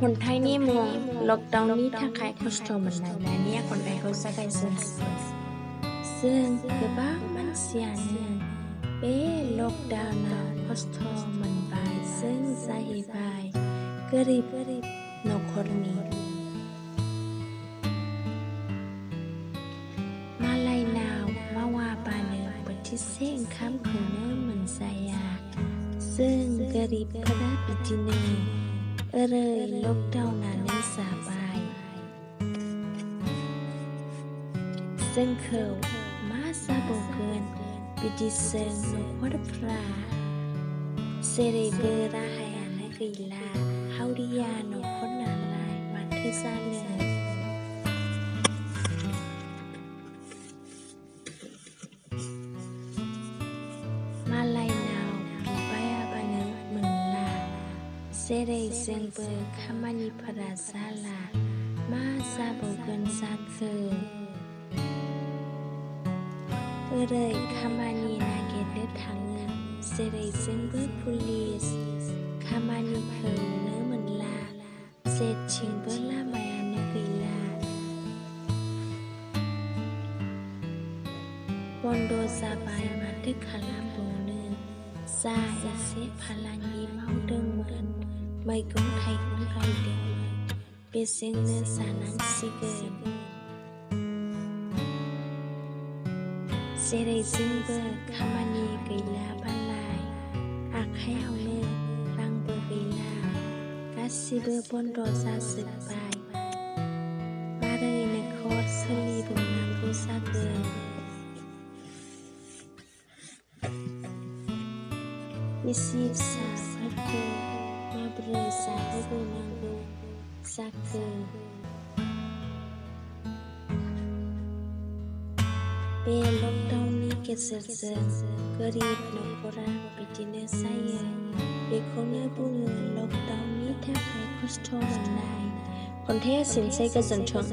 คนไทยนี่มองล็อกดาวน์นี้ถ้าใครคอสโตมันไหนนะเนี่ยคนไทยเขาสักไอ้ซึ่งคือบ้างมันเสียเนี่ยล็อกดาวน์นะคอสโตมันไปซึ่งสาเหตุไปกรีบนกคนนี้มาไล่นาวมาว่าปาเนื้อปฏิเสธคำของเนื้อเหมือนสายาซึ่งกรีบพระปิจิเนล็อกดาวน์นั้นสบายซึ่งเขามาซาบเกินปิจิเซงนกวัดพระเซเรเบราหายานกีฬาเฮาดิยานกคนนั้นลายมาเทศาเนมาไลนาวปีปายาบาเนมึงลาเซเรเซงเบอร์คามานิพราซาลามาซาบเกินซาคือคามานีนาเกตเดทังเซเรเซงเบอร์พูลิสคามานีเพลเนอมันลาเซชิงเบอร์ลามายานกีลาวันโดซาบายมาตึกคาลาโบเนซาเอเซพลังยีเมาเดิมเหมือนไม่กงไทยกงไทยเดิมเป็นเสียงเนื้อสานันซิเกนเซเรซิงเบอร์คามานีกีฬาบ้านลายอาคายเอาเนรังเบอร์กีฬากาซิเบอร์บนโรซาสึกไปมาเลยในคอร์สลีบุนางกุซาเกอร์มิซีฟซาพัดเกอร์มาเบรซาเบอร์นางกุซาเกอร์ล็อกดาวน์นี้เกิดขึ้นกรีบนกราปิจิเนสายคนเนื้อบุญล็อกดาวน์นี้ถ้าใครคอสโตมันได้คนเทศสินใส่กระสันชง